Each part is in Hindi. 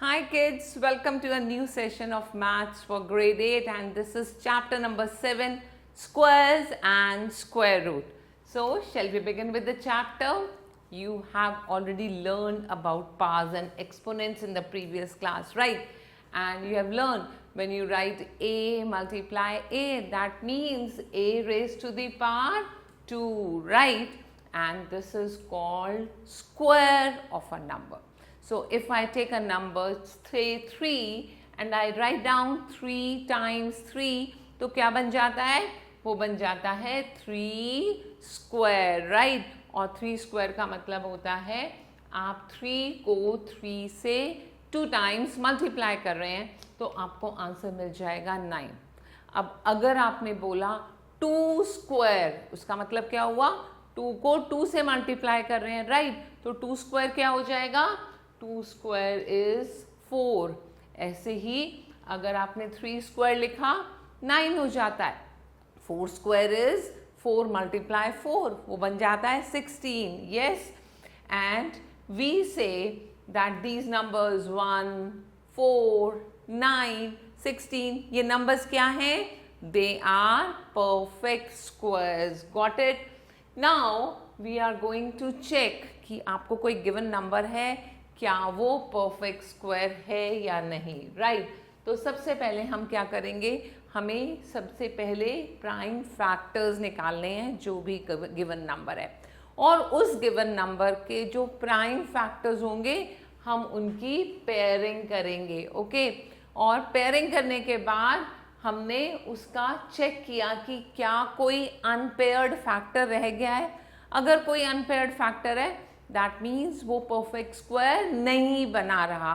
Hi kids, welcome to a new session of maths for grade 8 and this is chapter number 7, squares and square root. So shall we begin with the chapter? You have already learned about powers and exponents in the previous class, right? And you have learned when you write a multiply a, that means a raised to the power 2, right? And this is called square of a number. So if I take a number say 3 and I write down 3 times 3 तो क्या बन जाता है? वो बन जाता है 3 square, right? और 3 square का मतलब होता है आप 3 को 3 से 2 times मल्टीप्लाई कर रहे हैं तो आपको आंसर मिल जाएगा 9. अब अगर आपने बोला 2 square, उसका मतलब क्या हुआ? 2 को 2 से मल्टीप्लाई कर रहे हैं, राइट? तो 2 square क्या हो जाएगा? 2 square is 4. ऐसे ही अगर आपने 3 square लिखा 9 हो जाता है. 4 square is 4 multiply 4, वो बन जाता है 16. Yes, and we say that these numbers 1, 4, 9, 16 ये numbers क्या हैं? They are perfect squares. Got it? Now we are going to check कि आपको कोई given number है, क्या वो परफेक्ट स्क्वायर है या नहीं, राइट? तो सबसे पहले हम क्या करेंगे, हमें सबसे पहले प्राइम फैक्टर्स निकालने हैं जो भी गिवन नंबर है और उस गिवन नंबर के जो प्राइम फैक्टर्स होंगे हम उनकी पेयरिंग करेंगे, ओके? और पेयरिंग करने के बाद हमने उसका चेक किया कि क्या कोई अनपेयर्ड फैक्टर रह गया है. अगर कोई अनपेयर्ड फैक्टर है that means वो perfect square नहीं बना रहा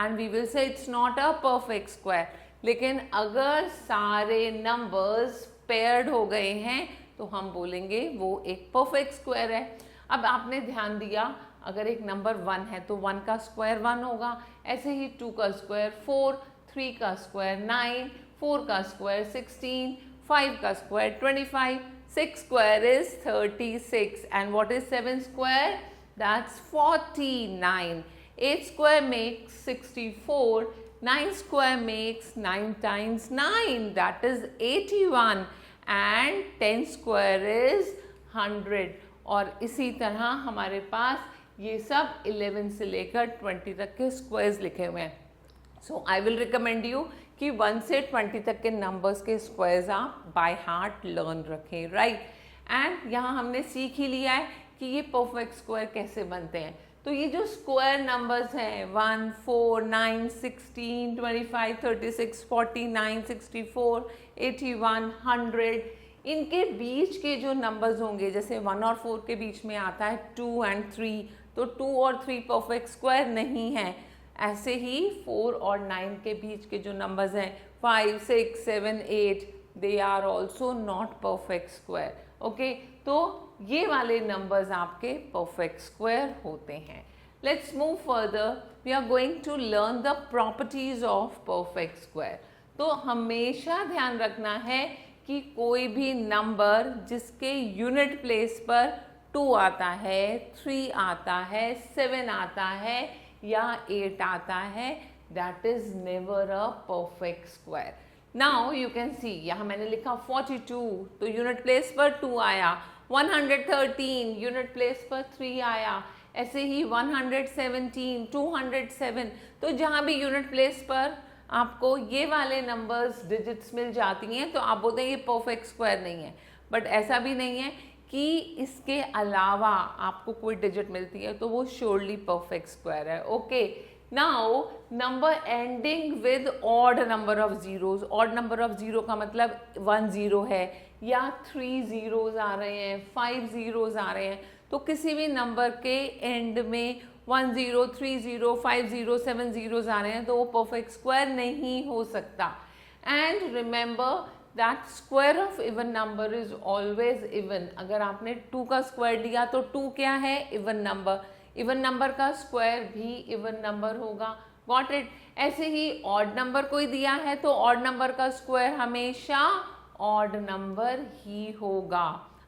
and we will say it's not a perfect square. लेकिन अगर सारे numbers paired हो गए हैं तो हम बोलेंगे वो एक perfect square है. अब आपने ध्यान दिया अगर एक नंबर 1 है तो 1 का स्क्वायर 1 होगा, ऐसे ही 2 का स्क्वायर 4, 3 का स्क्वायर 9, 4 का स्क्वायर 16, 5 का square 25, 6 square is 36 and what is 7 square? That's 49. 8 square makes 64. 9 square makes 9 times 9. That is 81. And 10 square is 100. और इसी तरह हमारे पास ये सब 11 से लेकर 20 तक के स्क्वायर्स लिखे हुए हैं. So I will recommend you कि 1 से 20 तक के नंबर्स के स्क्वायर्स आप बाय हार्ट लर्न रखें, राइट? एंड यहाँ हमने सीख ही लिया है कि ये परफेक्ट स्क्वायर कैसे बनते हैं. तो ये जो स्क्वायर नंबर्स हैं 1, 4, 9, 16, 25, 36, 49, 64, 81, 100, इनके बीच के जो नंबर्स होंगे जैसे 1 और 4 के बीच में आता है 2 and 3, तो 2 और 3 परफेक्ट स्क्वायर नहीं है. ऐसे ही 4 और 9 के बीच के जो नंबर्स हैं 5, 6, 7, 8, they are also not perfect square, okay? तो ये वाले नंबर्स आपके परफेक्ट स्क्वायर होते हैं. Let's move further. We are going to learn the properties of perfect square. तो हमेशा ध्यान रखना है कि कोई भी नंबर जिसके यूनिट प्लेस पर 2 आता है, 3 आता है, 7 आता है या 8 आता है, that is never a perfect square. Now you can see यहाँ मैंने लिखा 42 तो यूनिट प्लेस पर 2 आया. 113 यूनिट प्लेस पर 3 आया. ऐसे ही 117, 207, तो जहाँ भी यूनिट प्लेस पर आपको ये वाले नंबर्स डिजिट्स मिल जाती हैं तो आप बोलते हैं ये परफेक्ट स्क्वायर नहीं है. बट ऐसा भी नहीं है कि इसके अलावा आपको कोई डिजिट मिलती है तो वो श्योरली परफेक्ट स्क्वायर है, okay? Now number ending with odd number of zeros. Odd number of zero का मतलब 1 0 है या 3 zeros आ रहे हैं, 5 zeros आ रहे हैं, तो किसी भी नंबर के एंड में 1 0, 3 0, 5 0, 7 zeros आ रहे हैं तो वो परफेक्ट स्क्वायर नहीं हो सकता. And remember that square of even number is always even. अगर आपने 2 का स्क्वायर लिया तो 2 क्या है? Even number. इवन नंबर का स्क्वायर भी इवन नंबर होगा. Got it? ऐसे ही ऑड नंबर कोई दिया है तो ऑड नंबर का स्क्वायर हमेशा ऑड नंबर ही होगा.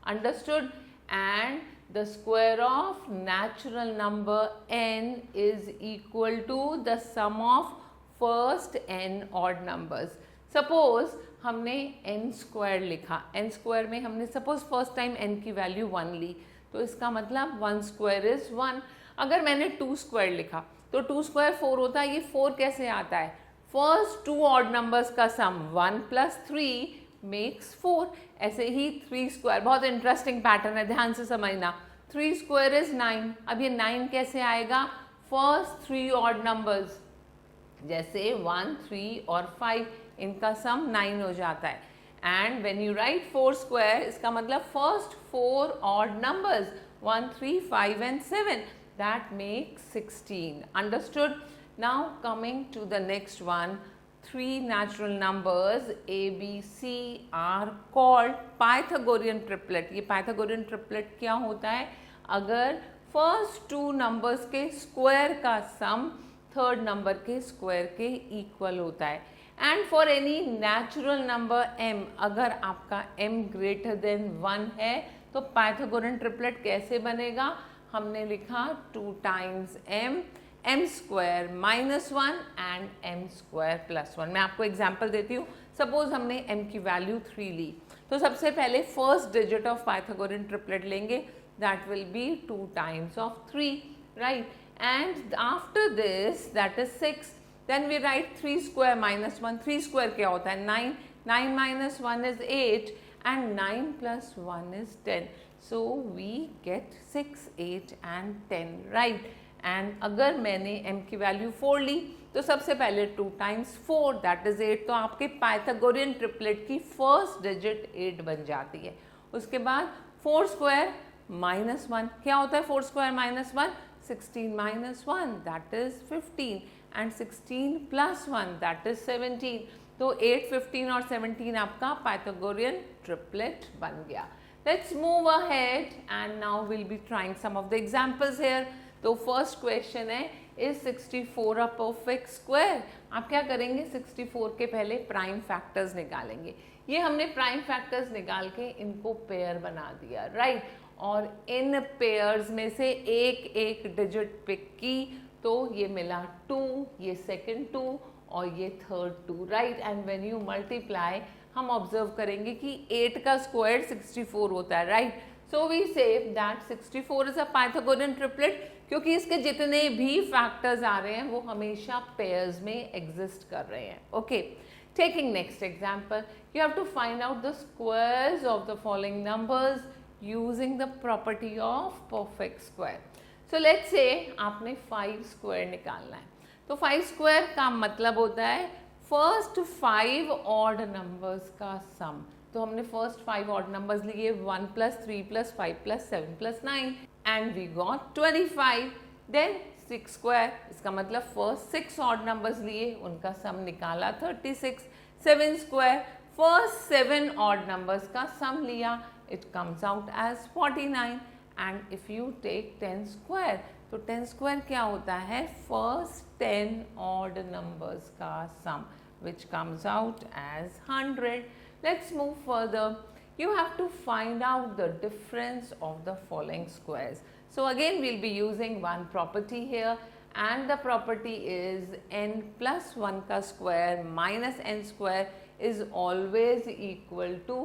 Understood? And the square of natural number n is equal to the sum of first n odd numbers. Suppose हमने n स्क्वायर लिखा, n स्क्वायर में हमने सपोज फर्स्ट टाइम n की वैल्यू 1 ली, तो इसका मतलब 1 स्क्वायर इज 1. अगर मैंने 2 स्क्वायर लिखा तो 2 स्क्वायर 4 होता है. ये 4 कैसे आता है? फर्स्ट 2 ऑड नंबर्स का सम 1 + 3 मेक्स 4. ऐसे ही 3 स्क्वायर, बहुत इंटरेस्टिंग पैटर्न है, ध्यान से समझना. 3 स्क्वायर इज 9. अब ये 9 कैसे आएगा? फर्स्ट 3 ऑड नंबर्स जैसे 1, 3 और 5, इनका सम 9 हो जाता है. And when you right 4 square, इसका मतलब first 4 odd numbers 1, 3, 5 and 7, that makes 16. Understood? Now coming to the next one, 3 natural numbers a, b, c are called Pythagorean triplet. ये Pythagorean triplet क्या होता है? अगर फर्स्ट 2 नंबर्स के स्क्वायर का सम थर्ड नंबर के स्क्वायर के इक्वल होता है. And for any natural number m, अगर आपका m ग्रेटर देन 1 है तो पाइथागोरन ट्रिपलेट कैसे बनेगा? हमने लिखा 2 times m square minus 1 and m square plus 1. मैं आपको एग्जाम्पल देती हूँ. सपोज हमने m की वैल्यू 3 ली, तो सबसे पहले first digit of Pythagorean triplet लेंगे, that will be 2 times of 3, right. And after this that is 6. Then we write 3 square minus 1. 3 square क्या होता है? 9. 9 minus 1 is 8 and 9 plus 1 is 10. So we get 6, 8 and 10, right? And अगर मैंने m की वैल्यू 4 ली तो सबसे पहले 2 times 4 that is 8. तो आपके पाइथागोरियन ट्रिपलेट की फर्स्ट डिजिट 8 बन जाती है. उसके बाद 4 square minus 1 क्या होता है? 4 square minus 1, 16 minus 1 that is 15. And 16 plus 1 that is 17. तो 8, 15 और 17 आपका पाइथागोरियन ट्रिपलेट बन गया. Let's move ahead and now will be trying some of the examples here. तो फर्स्ट क्वेश्चन है, इज 64 अ परफेक्ट स्क्वायर? आप क्या करेंगे? 64 के पहले प्राइम फैक्टर्स निकालेंगे. ये हमने प्राइम फैक्टर्स निकाल के इनको पेयर बना दिया, राइट. और इन पेयर्स में से एक एक डिजिट पिक की, तो ये मिला 2, ये सेकेंड 2 और ये third 2, right. And when you multiply, हम ऑब्जर्व करेंगे कि 8 का स्क्वायर 64 होता है, right. So we say that 64 is a Pythagorean triplet, क्योंकि इसके जितने भी फैक्टर्स आ रहे हैं वो हमेशा पेयर्स में एग्जिस्ट कर रहे हैं. Okay, taking next example, you have to find out the squares of the following numbers using the property of perfect square. So let's say आपने 5 स्क्वायर निकालना है. तो 5 स्क्वायर का मतलब होता है फर्स्ट 5 ऑड नंबर्स का सम. तो हमने फर्स्ट 5 ऑड नंबर्स लिए, 1 + 3 + 5 + 7 + 9 and we got 25. Then 6 square, इसका मतलब फर्स्ट 6 ऑड नंबर्स लिए, उनका सम निकाला 36. 7 स्क्वायर, फर्स्ट 7 ऑड नंबर्स का सम लिया, it comes out as 49. And if you take 10 square, तो 10 स्क्वायर क्या होता है? फर्स्ट 10 ऑड नंबर्स का सम, which comes out as 100. Let's move further. You have to find out the difference of the following squares. So again we'll be using one property here, and the property is n plus 1 का square minus n square is always equal to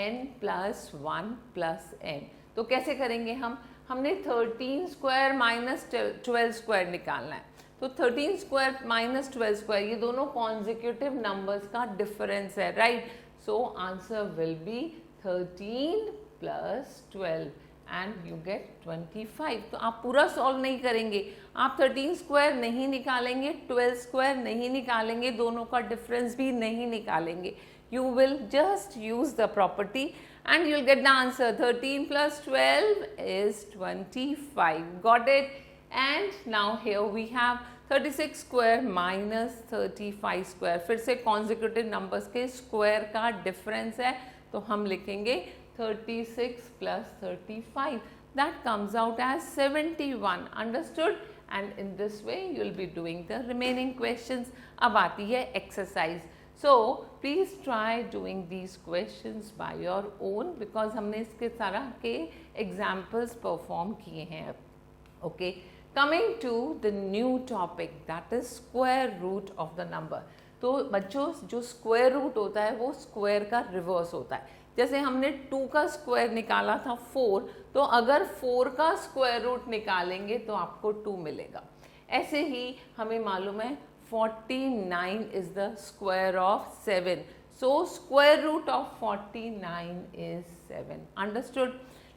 n plus 1 plus n. तो कैसे करेंगे हमने 13 स्क्वायर माइनस 12 स्क्वायर निकालना है. तो 13 स्क्वायर माइनस 12 स्क्वायर, ये दोनों कॉन्जिक्यूटिव नंबर्स का डिफरेंस है, right. So answer will be 13 plus 12 and you get 25. तो आप पूरा सॉल्व नहीं करेंगे, आप 13 स्क्वायर नहीं निकालेंगे, 12 स्क्वायर नहीं निकालेंगे, दोनों का डिफरेंस भी नहीं निकालेंगे. You will just use the property and you'll get the answer. 13 plus 12 is 25. Got it? And now here we have 36 square minus 35 square. फिर से consecutive numbers के square का difference है, तो हम लिखेंगे 36 plus 35. That comes out as 71. Understood? And in this way you'll be doing the remaining questions. अब आती है exercise. So please try doing these questions by your own because हमने इसके तरह के examples perform किए हैं अब. Okay, coming to the new topic, that is square root of the number. तो बच्चों जो square root होता है वो square का reverse होता है. जैसे हमने 2 का स्क्वायर निकाला था 4, तो अगर 4 का स्क्वायर रूट निकालेंगे तो आपको 2 मिलेगा. ऐसे ही हमें मालूम है 49 is the square of 7. So square root of 49 is 7. Understood?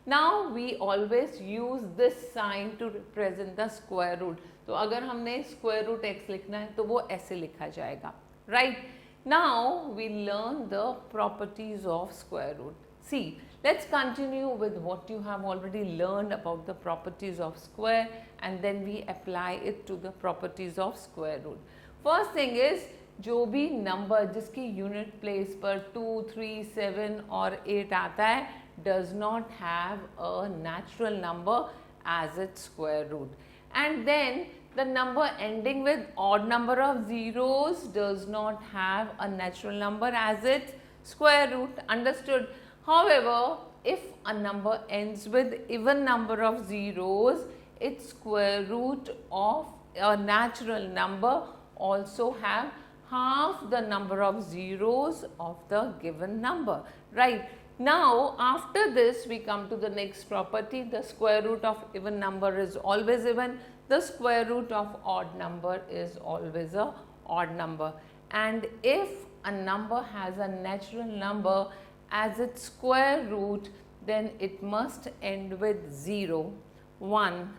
Now we always use this sign to represent the square root. तो अगर हमने square root x लिखना है तो वो ऐसे लिखा जाएगा. Right? Now we learn the properties of square root. See, let's continue with what you have already learned about the properties of square and then we apply it to the properties of square root. First thing is, जो भी number जिसकी unit place पर 2, 3, 7 और 8 आता है does not have a natural number as its square root. And then the number ending with odd number of zeros does not have a natural number as its square root. Understood? However, if a number ends with even number of zeros, its square root of a natural number also have half the number of zeros of the given number. Right? Now, after this, we come to the next property. The square root of even number is always even. The square root of odd number is always a odd number. And if a number has a natural number as its square root, then it must end with 0, 1,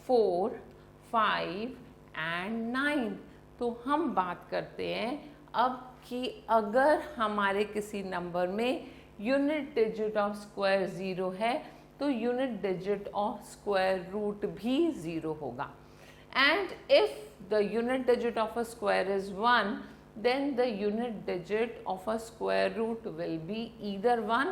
4, 5 and 9. तो हम बात करते हैं अब कि अगर हमारे किसी नंबर में यूनिट डिजिट ऑफ स्क्वायर 0 है तो unit digit of square root भी 0 होगा. And if the unit digit of a square is 1, then the unit digit of a square root will be either 1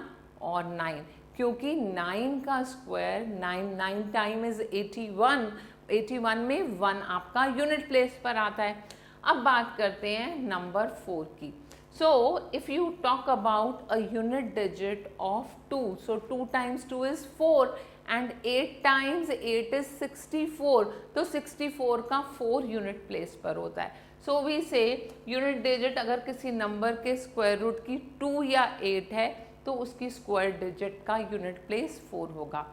or 9. क्योंकि 9 का स्क्वायर 9 टाइम इज 81. 81 में 1 आपका यूनिट प्लेस पर आता है. अब बात करते हैं नंबर 4 की. So if you talk about a unit digit of 2, so 2 times 2 is 4 and 8 times 8 is 64. तो 64 का 4 यूनिट प्लेस पर होता है. So we say unit digit अगर किसी नंबर के स्क्वायर रूट की 2 या 8 है तो उसकी स्क्वायर डिजिट का यूनिट प्लेस 4 होगा.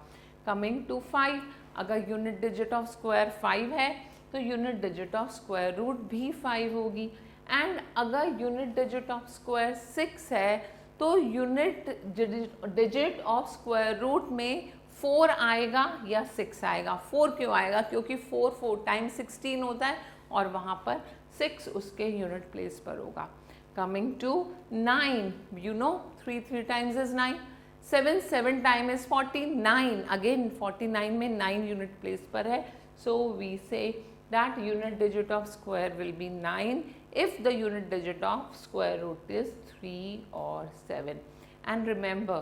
कमिंग टू 5, अगर यूनिट डिजिट ऑफ स्क्वायर 5 है तो unit digit of square root भी 5 होगी. एंड अगर यूनिट डिजिट ऑफ स्क्वायर 6 है तो unit digit of square root में 4 आएगा या 6 आएगा. 4 क्यों आएगा? क्योंकि 4 टाइम्स 16 होता है और वहाँ पर 6 उसके यूनिट प्लेस पर होगा. Coming to 9, you know 3 times is 9. 7 time is 49. Again 49 में 9 यूनिट प्लेस पर है. So we say that unit digit of square will be 9 if the unit digit of square root is 3 or 7. And remember,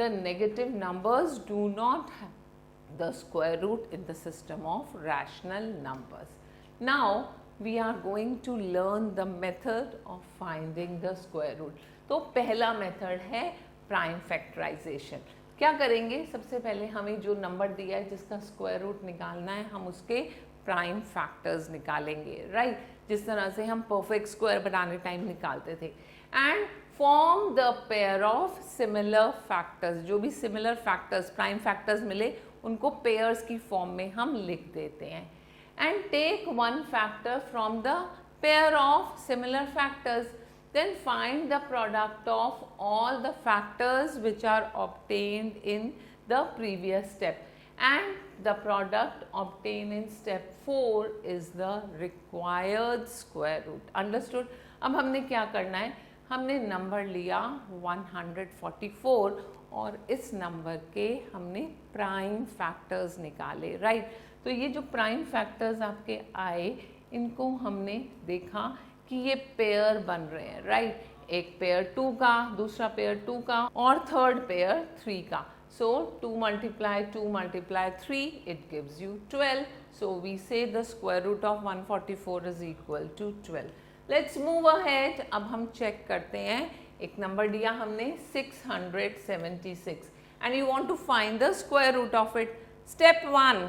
the negative numbers do not have the square root in the system of rational numbers. Now we are going to learn the method of finding the square root. तो पहला मेथड है प्राइम फैक्टराइजेशन. क्या करेंगे? सबसे पहले हमें जो नंबर दिया है जिसका स्क्वायर रूट निकालना है हम उसके प्राइम फैक्टर्स निकालेंगे. राइट? जिस तरह से हम परफेक्ट स्क्वायर बनाने टाइम निकालते थे. And form the pair of similar factors. जो भी सिमिलर फैक्टर्स प्राइम फैक्टर्स मिले उनको पेयर्स की फॉर्म में हम लिख देते हैं. And take one factor from the pair of similar factors. Then find the product of all the factors which are obtained in the previous step. And the product obtained in step 4 is the required square root. Understood? अब हमने क्या करना है? हमने नंबर लिया 144 और इस नंबर के हमने प्राइम फैक्टर्स निकाले. राइट? तो ये जो प्राइम फैक्टर्स आपके आए इनको हमने देखा कि ये पेयर बन रहे हैं. राइट? एक पेयर 2 का, दूसरा पेयर 2 का और थर्ड पेयर 3 का. So 2 multiply 2 multiply 3, it gives you 12. So we say the square root of 144 is equal to 12. Let's move ahead. अब हम चेक करते हैं, एक नंबर दिया हमने 676 and you want to find the square root of it. Step 1,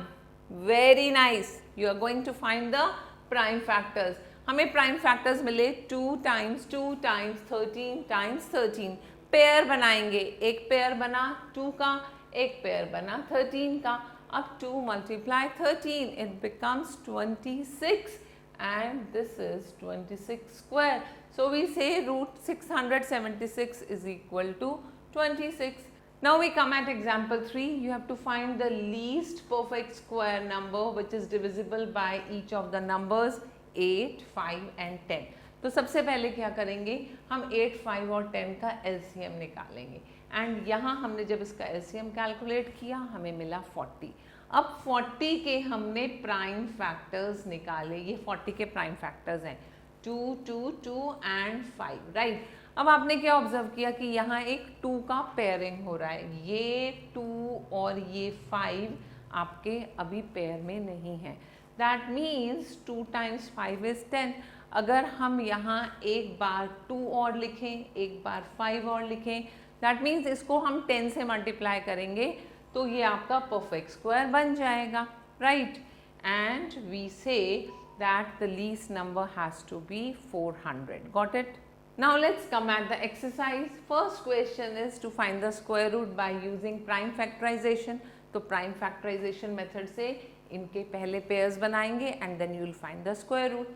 very nice, you are going to find the prime factors. हमें प्राइम फैक्टर्स मिले 2 टाइम्स 2 टाइम्स 13 टाइम्स 13। पेयर बनाएंगे, एक पेयर बना 2 का, एक पेयर बना 13 का। अब 2 multiply 13, it becomes 26 and this is 26 square. So we say root 676 is equal to 26. Now we come at example 3. You have to find the least perfect square number which is divisible by each of the numbers 8, 5 and 10. तो सबसे पहले क्या करेंगे, हम 8, 5 और 10 का LCM निकालेंगे एंड यहाँ हमने जब इसका LCM कैलकुलेट किया हमें मिला 40। अब 40 के हमने प्राइम फैक्टर्स निकाले, ये 40 के प्राइम फैक्टर्स हैं 2, 2, 2 एंड 5, राइट। अब आपने क्या ऑब्जर्व किया कि यहाँ एक 2 का पेयरिंग हो रहा है, ये 2 और ये 5 आपके अभी पेयर में नहीं है। That means 2 times 5 is 10। अगर हम यहाँ एक बार 2 और लिखें, एक बार 5 और लिखें, दैट मीन्स इसको हम 10 से मल्टीप्लाई करेंगे तो ये आपका परफेक्ट स्क्वायर बन जाएगा, right. And we say that the least number has to be 400. Got it? Now let's come at the exercise. First question is to find the square root by using prime factorization. तो prime factorization method से इनके पहले pairs बनाएंगे and then you will find the square root.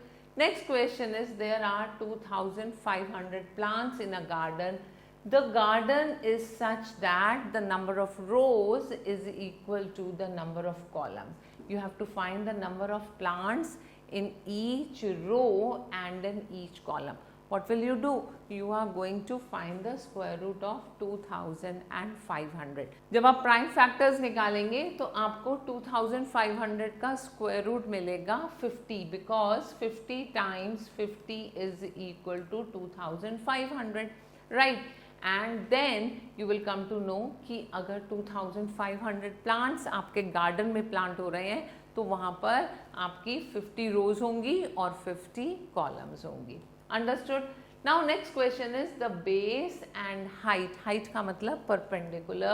Next question is there are 2500 plants in a garden. The garden is such that the number of rows is equal to the number of columns. You have to find the number of plants in each row and in each column. What will you do? You are going to find the square root of 2500. जब आप प्राइम फैक्टर्स निकालेंगे तो आपको 2500 का स्क्वायर रूट मिलेगा 50 because 50 times 50 is equal to 2500, right? And then you will come to know कि अगर 2500 plants आपके गार्डन में प्लांट हो रहे हैं तो वहाँ पर आपकी 50 रोज होंगी और 50 कॉलम्स होंगी। Understood? Now next question is the base and height. Height का मतलब perpendicular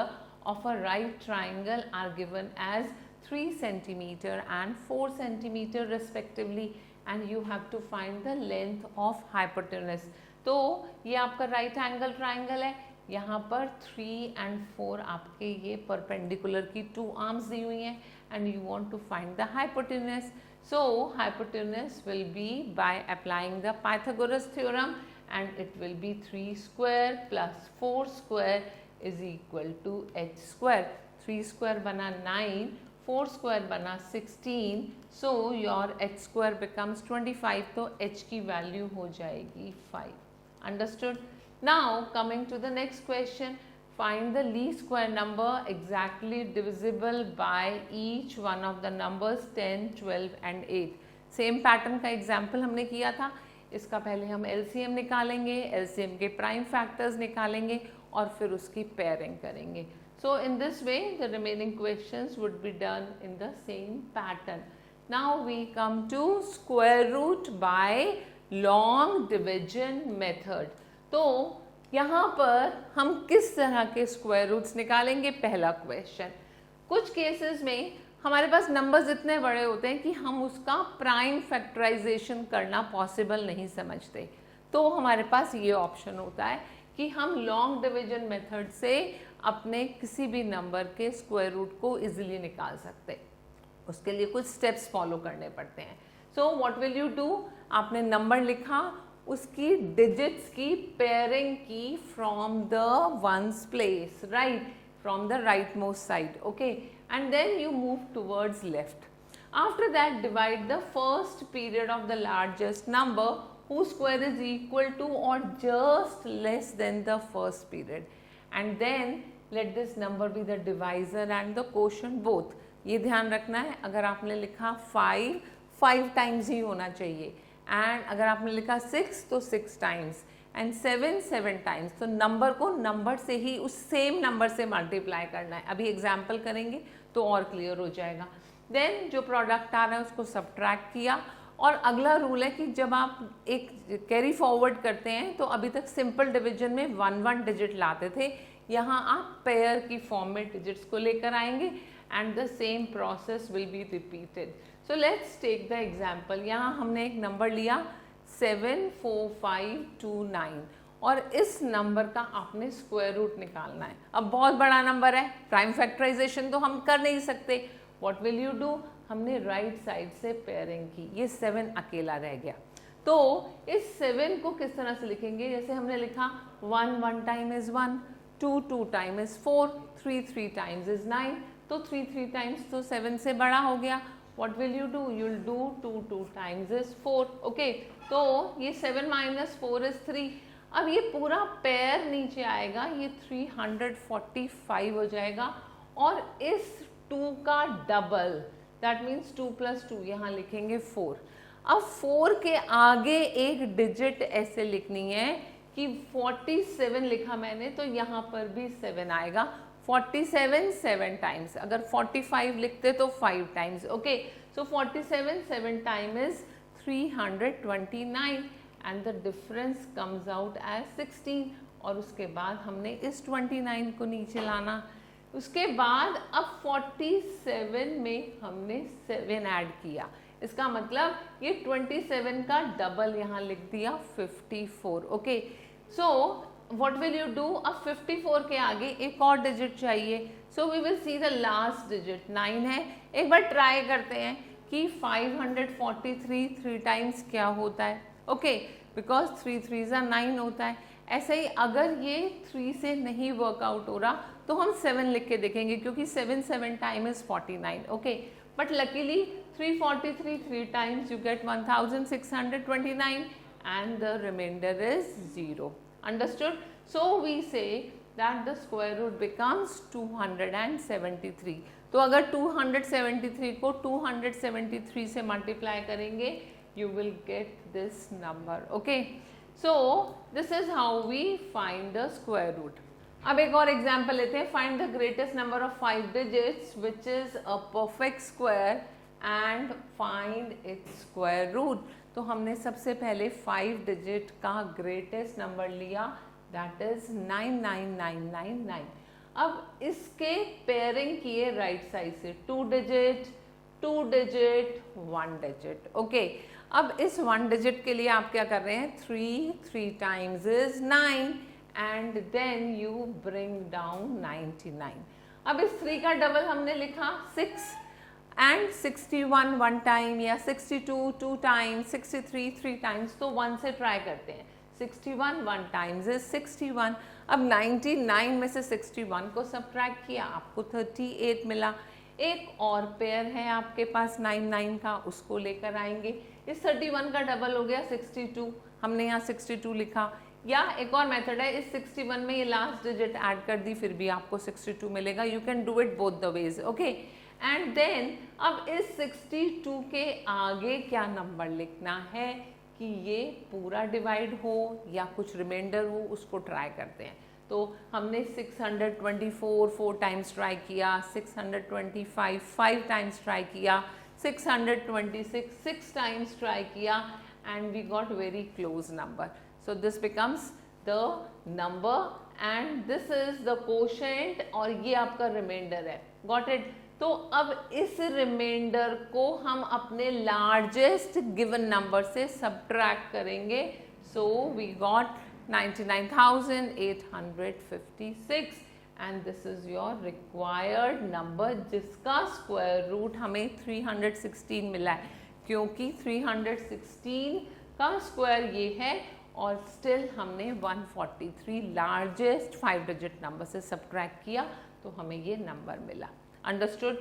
of a right triangle are given as 3 centimeter and 4 centimeter respectively, and you have to find the length of hypotenuse. तो ये आपका right angle triangle है, यहाँ पर 3 and 4 आपके ये perpendicular की 2 arms दी हुई हैं and you want to find the hypotenuse. So hypotenuse will be by applying the Pythagoras theorem and it will be 3 square plus 4 square is equal to h square. 3 square बना 9, 4 square बना 16, so your h square becomes 25, तो h की value हो जाएगी 5. Understood? Now coming to the next question. Find the least square number exactly divisible by each one of the numbers 10, 12 and 8. Same pattern का एग्जाम्पल हमने किया था। इसका पहले हम LCM निकालेंगे, LCM के प्राइम फैक्टर्स निकालेंगे और फिर उसकी पेयरिंग करेंगे। So in this way the remaining questions would be done in the same pattern. Now we come to square root by long division method. तो यहाँ पर हम किस तरह के स्क्वायर रूट्स निकालेंगे? पहला क्वेश्चन, कुछ केसेस में हमारे पास नंबर्स इतने बड़े होते हैं कि हम उसका प्राइम फैक्टराइजेशन करना पॉसिबल नहीं समझते, तो हमारे पास ये ऑप्शन होता है कि हम लॉन्ग डिवीजन मेथड से अपने किसी भी नंबर के स्क्वायर रूट को इजीली निकाल सकते। उसके लिए कुछ स्टेप्स फॉलो करने पड़ते हैं। So what will you do? आपने नंबर लिखा, उसकी डिजिट्स की पेयरिंग की from the ones place, right, from the rightmost side, okay, and then you move towards left. After that divide the first period of the largest number whose square is equal to or just less than the first period, and then let this number be the divisor and the quotient both. ये ध्यान रखना है, अगर आपने लिखा 5 टाइम्स ही होना चाहिए, एंड अगर आपने लिखा 6 तो 6 टाइम्स, एंड 7 टाइम्स, तो नंबर को नंबर से ही उस सेम नंबर से मल्टीप्लाई करना है. अभी एग्जाम्पल करेंगे तो और क्लियर हो जाएगा. देन जो प्रोडक्ट आ रहा है उसको सब्ट्रैक्ट किया और अगला रूल है कि जब आप एक कैरी फॉरवर्ड करते हैं तो अभी तक सिंपल डिवीजन में 1 डिजिट लाते थे, यहाँ आप पेयर की फॉर्म में डिजिट्स को लेकर आएंगे and the same process will be repeated. So let's take the example. यहाँ हमने एक नंबर लिया 74529 और इस नंबर का आपने स्क्वायर रूट निकालना है. अब बहुत बड़ा नंबर है, प्राइम फैक्टराइजेशन तो हम कर नहीं सकते. What will you do? हमने राइट साइड से पेयरिंग की, ये 7 अकेला रह गया. तो इस 7 को किस तरह से लिखेंगे? जैसे हमने लिखा 1 time is 1, 2 time is 4, 3 times is 9. तो 3 टाइम्स तो 7 से बड़ा हो गया. What will you do? You'll do 2 times is 4. Okay, तो ये 7 minus 4 is 3. अब ये पूरा पेयर नीचे आएगा, ये 345 हो जाएगा और इस 2 का डबल, दैट मीन्स 2 + 2, यहाँ लिखेंगे 4. अब 4 के आगे एक डिजिट ऐसे लिखनी है कि 47 लिखा मैंने तो यहाँ पर भी 7 आएगा. 47 7 टाइम्स, अगर 45 लिखते तो 5 times. Okay, so 47 7 time is 329 and the difference comes out as 16. और उसके बाद हमने इस 29 को नीचे लाना. उसके बाद अब 47 में हमने 7 ऐड किया. इसका मतलब ये 27 का डबल यहाँ लिख दिया 54. Okay, so what will you do? अब 54 के आगे एक और डिजिट चाहिए. So we will see the last digit 9 है. एक बार ट्राई करते हैं कि 543 3 टाइम्स क्या होता है. ओके, बिकॉज 3 3s are 9 होता है. ऐसे ही अगर ये 3 से नहीं वर्कआउट हो रहा तो हम 7 लिख के देखेंगे, क्योंकि 7 time is 49. Okay, but luckily 343 3 times you get 1629 and the remainder is 0. Understood? So we say that the square root becomes 273. तो अगर 273 को 273 से मल्टीप्लाई करेंगे you will get this number. Okay, so this is how we find the square root. अब एक और एग्जाम्पल लेते हैं. Find the greatest number of 5 digits which is a perfect square and find its square root. तो हमने सबसे पहले 5 डिजिट का ग्रेटेस्ट नंबर लिया, दैट इज 99999. अब इसके पेयरिंग किए राइट साइड से 2 डिजिट 2 डिजिट 1 डिजिट. ओके, अब इस 1 डिजिट के लिए आप क्या कर रहे हैं? 3 times is 9 and then you bring down 99. अब इस 3 का डबल हमने लिखा 6 एंड 61 1 टाइम या 62 2 टाइम्स, 63 3 टाइम्स. तो 1 से ट्राई करते हैं. 61 1 टाइम्स इज 61. अब 99 में से 61 को सब्ट्रैक्ट किया, आपको 38 मिला. एक और पेयर है आपके पास 99 का, उसको लेकर आएंगे. इस 31 का डबल हो गया 62, हमने यहाँ 62 लिखा. या एक और मेथड है, इस 61 में ये लास्ट डिजिट ऐड कर दी, फिर भी आपको 62 मिलेगा. You can do it both the ways. Okay, and then अब इस 62 के आगे क्या नंबर लिखना है कि ये पूरा डिवाइड हो या कुछ रिमाइंडर हो, उसको ट्राई करते हैं. तो हमने 624 4 टाइम्स ट्राई किया, 625 5 टाइम्स ट्राई किया, 626 6 टाइम्स ट्राई किया and we got very close number. So this becomes the number and this is the quotient और ये आपका रिमाइंडर है. Got it? तो अब इस रिमाइंडर को हम अपने लार्जेस्ट गिवन नंबर से सब्ट्रैक्ट करेंगे. So we got 99,856 and this is your required number, जिसका स्क्वायर रूट हमें 316 मिला है, क्योंकि 316 का स्क्वायर ये है और स्टिल हमने 143 लार्जेस्ट 5 डिजिट नंबर से सब्ट्रैक्ट किया तो हमें ये नंबर मिला. Understood?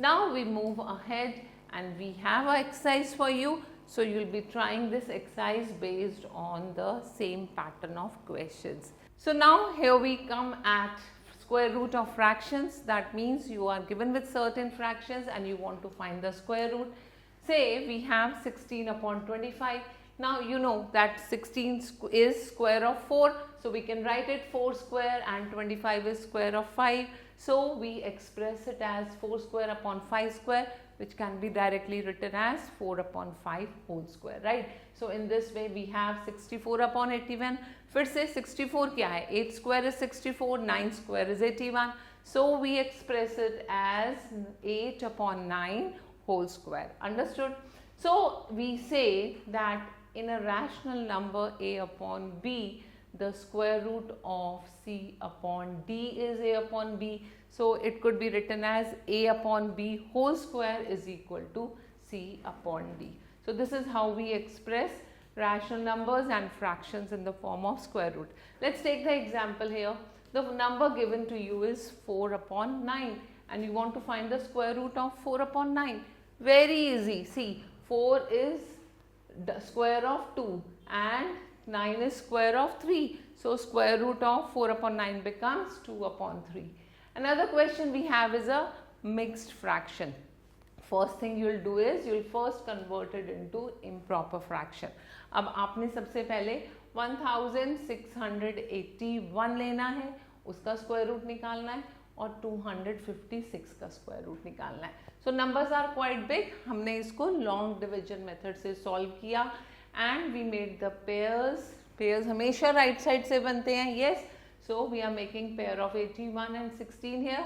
Now we move ahead and we have an exercise for you. So you'll be trying this exercise based on the same pattern of questions. So now here we come at square root of fractions. That means you are given with certain fractions and you want to find the square root. Say we have 16 upon 25. Now you know that 16 is square of 4. So we can write it 4 square and 25 is square of 5. So we express it as 4 square upon 5 square, which can be directly written as 4 upon 5 whole square, right? So in this way we have 64 upon 81. फिर से 64 क्या है? 8 square is 64, 9 square is 81. So we express it as 8 upon 9 whole square. Understood? So we say that in a rational number a upon b, the square root of c upon d is a upon b. So it could be written as a upon b whole square is equal to c upon d. So this is how we express rational numbers and fractions in the form of square root. Let's take the example here. The number given to you is 4 upon 9 and you want to find the square root of 4 upon 9. Very easy. See, 4 is the square of 2 and 9 is square of 3. So square root of 4 upon 9 becomes 2 upon 3. Another question we have is a mixed fraction. First thing you will do is you will first convert it into improper fraction. अब आपने सबसे पहले 1681 लेना है, उसका स्क्वायर रूट निकालना है और 256 का स्क्वायर रूट निकालना है. So numbers are quite big. हमने इसको लॉन्ग डिविजन मेथड से सॉल्व किया and we made the pairs. Pairs हमेशा राइट साइड से बनते हैं. Yes, so we are making pair of 81 and 16 here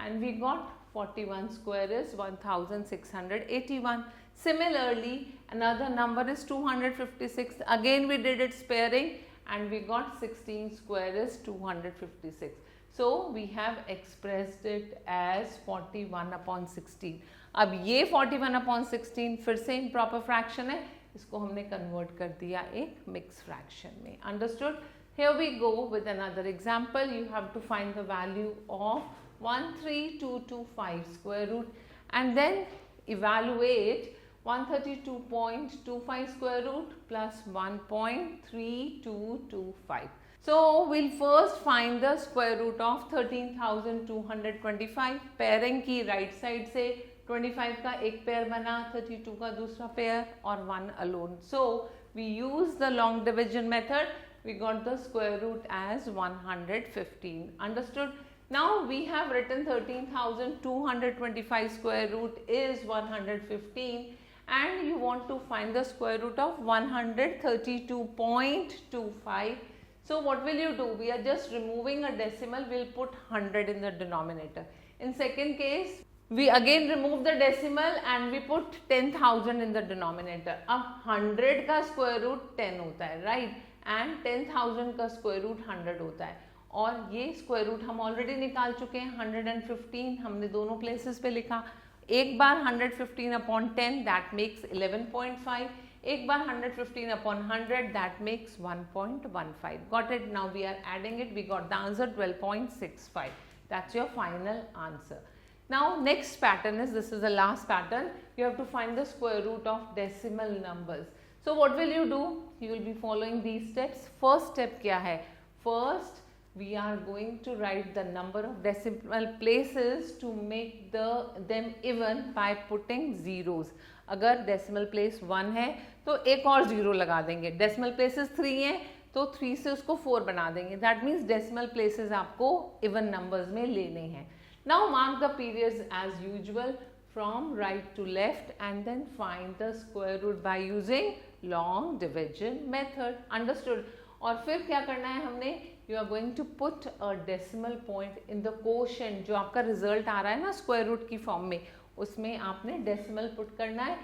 and we got 41 square is 1681. Similarly, another number is 256. Again we did its pairing and we got 16 square is 256. So we have expressed it as 41 upon 16. अब ये 41 upon 16 फिर से improper fraction है, इसको हमने convert कर दिया एक mixed fraction में. Understood? Here we go with another example. You have to find the value of 13225 square root and then evaluate 132.25 square root plus 1.3225. So we'll first find the square root of 13,225. Pairing की right side से 25 का एक pair बना, 32 का दूसरा pair और 1 alone. So we use the long division method. We got the square root as 115. Understood? Now we have written 13,225 square root is 115 and you want to find the square root of 132.25. So what will you do? We are just removing a decimal. We'll put 100 in the denominator. In second case, we again remove the decimal and we put 10,000 in the denominator. अब 100 का square root 10 होता है, right? And 10,000 का square root 100 होता है. और ये स्क्वायर रूट हम ऑलरेडी निकाल चुके हैं. 115 हमने दोनों प्लेसेस पे लिखा. एक बार 115 अपॉन 10 दैट मेक्स 11.5. एक बार 115 upon 100 that makes 1.15. Got it? Now we are adding it. We got the answer 12.65. That's your final answer. Now next pattern is, this is the last pattern. You have to find the square root of decimal numbers. So what will you do? You will be following these steps. First step क्या है? First we are going to write the number of decimal places to make them even by putting zeros. अगर decimal place 1 है तो एक और zero लगा देंगे. decimal places 3 हैं तो 3 से उसको 4 बना देंगे. That means decimal places आपको even numbers में लेने हैं. Now mark the periods as usual from right to left and then find the square root by using long division method. Understood? और फिर क्या करना है हमने? You are going to put a decimal point in the quotient. जो आपका result आ रहा है ना square root की form में, उसमें आपने decimal put करना है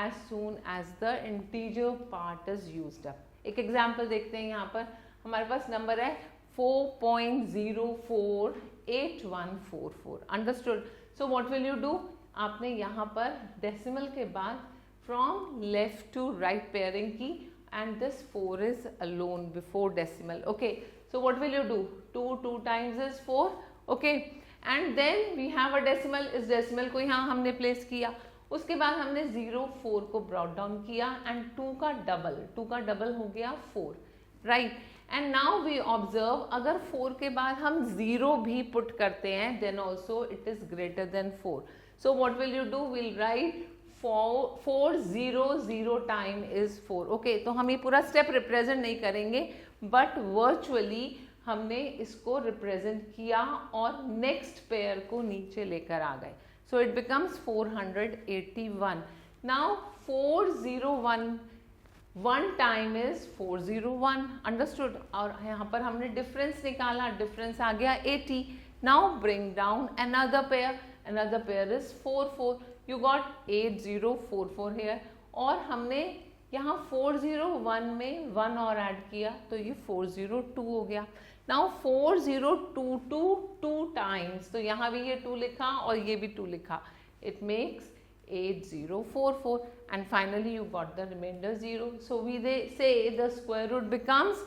as soon as the integer part is used up. एक example देखते हैं. यहाँ पर हमारे पास number है 4.048144. Understood? So what will you do? आपने यहाँ पर decimal के बाद from left to right pairing की and this 4 is alone before decimal. Okay. So what will you do? 2 times is 4. Okay. And then we have a decimal. इस decimal को यहाँ हमने place किया. उसके बाद हमने 0, 4 को brought down किया and 2 का double हो गया 4. Right. And now we observe अगर 4 के बाद हम 0 भी put करते हैं then also it is greater than 4. So what will you do? We'll write 400 time is 4. Okay. तो हम ये पूरा step represent नहीं करेंगे but virtually हमने इसको रिप्रेजेंट किया और नेक्स्ट पेयर को नीचे लेकर आ गए. So it becomes 481. Now 401 one time is 401. Understood. और यहाँ पर हमने डिफरेंस निकाला, डिफरेंस आ गया 80. Now bring down another pair is 44. You got 8044 here. और हमने यहाँ 401 में 1 और ऐड किया तो ये 402 हो गया. नाउ 4022 2 टाइम्स, तो यहाँ भी ये 2 लिखा और ये भी 2 लिखा. It makes 8044 and finally you got the remainder 0. So we say the square root becomes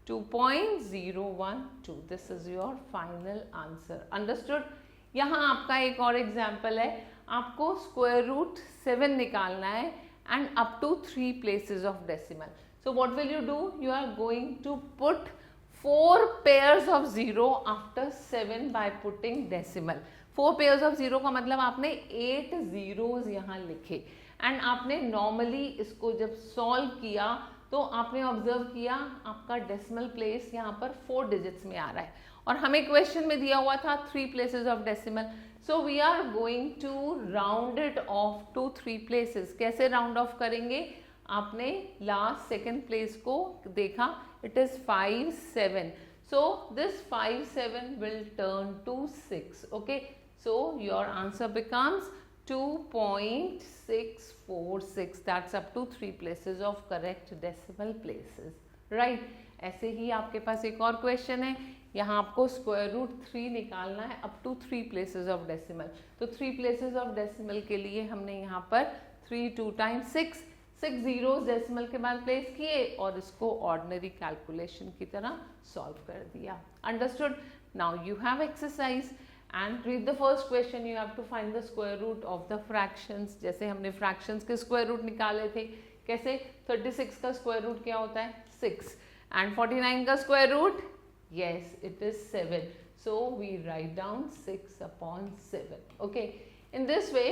2.012. This is your final answer. Understood? यहाँ आपका एक और एग्जाम्पल है. आपको स्क्वायर रूट 7 निकालना है and up to 3 places of decimal. So what will you do? You are going to put 4 pairs of 0 after 7 by putting decimal. 4 pairs of 0 का मतलब आपने 8 zeros यहाँ लिखे and आपने normally इसको जब solve किया तो आपने ऑब्जर्व किया आपका डेसिमल प्लेस यहाँ पर 4 डिजिट्स में आ रहा है और हमें क्वेश्चन में दिया हुआ था 3 places of decimal. So we are going to round it off to 3 places. कैसे राउंड ऑफ करेंगे? आपने लास्ट सेकेंड प्लेस को देखा, it is 5 7. So this 5 7 will turn to 6. Okay, so your answer becomes 2.646. That's up to 3 places of correct decimal places. Right? ऐसे ही आपके पास एक और क्वेश्चन है. यहाँ आपको स्क्वायर रूट 3 निकालना है up to 3 places of decimal. तो 3 प्लेसेस ऑफ डेसिमल के लिए हमने यहाँ पर 3 2 टाइम्स 6 जीरोस डेसिमल के बाद प्लेस किए और इसको ऑर्डिनरी कैलकुलेशन की तरह सॉल्व कर दिया. Understood? Now you have exercise and read the first question. You have to find the square root of the fractions. जैसे हमने fractions के square root निकाले थे. कैसे? 36 का square root क्या होता है? 6. And 49 का square root? Yes, it is 7. So we write down 6 upon 7. Okay. In this way,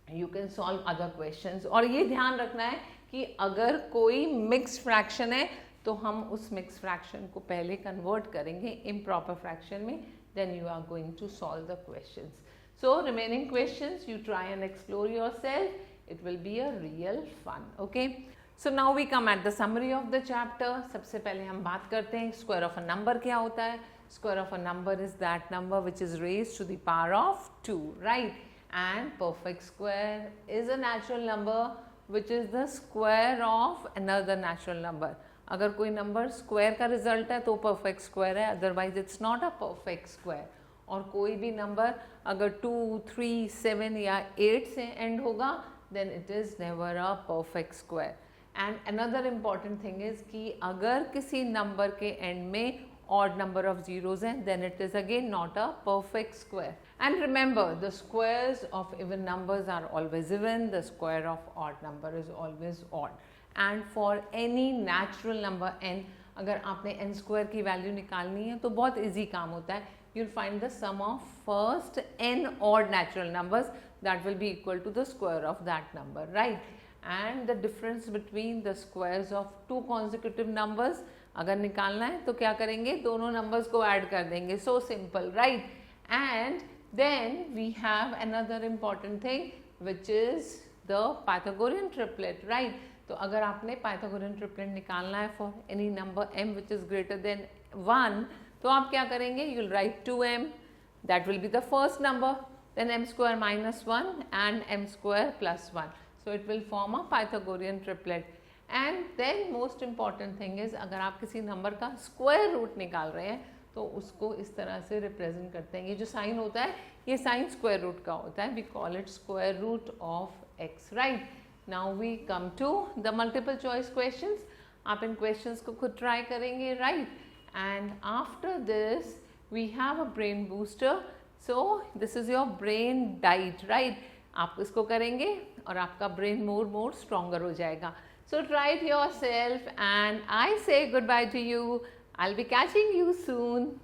you can solve other questions. और ये ध्यान रखना है कि अगर कोई mixed fraction है तो हम उस mixed fraction को पहले convert करेंगे improper fraction में. Then you are going to solve the questions. So remaining questions you try and explore yourself. It will be a real fun. Okay. So now we come at the summary of the chapter. सबसे पहले हम बात करते हैं square of a number क्या होता है. Square of a number is that number which is raised to the power of 2, right? And perfect square is a natural number which is the square of another natural number. अगर कोई नंबर स्क्वायर का रिजल्ट है तो परफेक्ट स्क्वायर है, otherwise it's not a perfect square. और कोई भी नंबर अगर 2 3 7 या 8 से एंड होगा then it is never a perfect square. And another important thing is कि अगर किसी नंबर के एंड में ऑड नंबर ऑफ जीरोज हैं then it is again not a perfect square. And remember the squares of even numbers are always even, the square of odd number is always odd. And for any natural number n, अगर आपने n स्क्वायर की वैल्यू निकालनी है तो बहुत इजी काम होता है. You will find the sum of first n odd natural numbers that will be equal to the square of that number, right? And the difference between the squares of 2 consecutive numbers अगर निकालना है तो क्या करेंगे? दोनों नंबर्स को ऐड कर देंगे. So simple, right? And then we have another important thing which is the Pythagorean triplet, right? तो अगर आपने पाइथागोरियन ट्रिपलेट निकालना है for any number m which is greater than 1 तो आप क्या करेंगे? You will write 2m, that will be the first number, then m square minus 1 and m square plus 1. So it will form a Pythagorean triplet. And then most important thing is अगर आप किसी नंबर का स्क्वायर रूट निकाल रहे हैं तो उसको इस तरह से रिप्रेजेंट करते हैं. ये जो साइन होता है ये साइन स्क्वायर रूट का होता है. We call it square root of x, right? Now we come to the multiple choice questions. आप इन questions को खुद try करेंगे, right? And after this we have a brain booster. So this is your brain diet, right? आप इसको करेंगे और आपका brain more stronger हो जाएगा. So try it yourself and I say goodbye to you. I'll be catching you soon.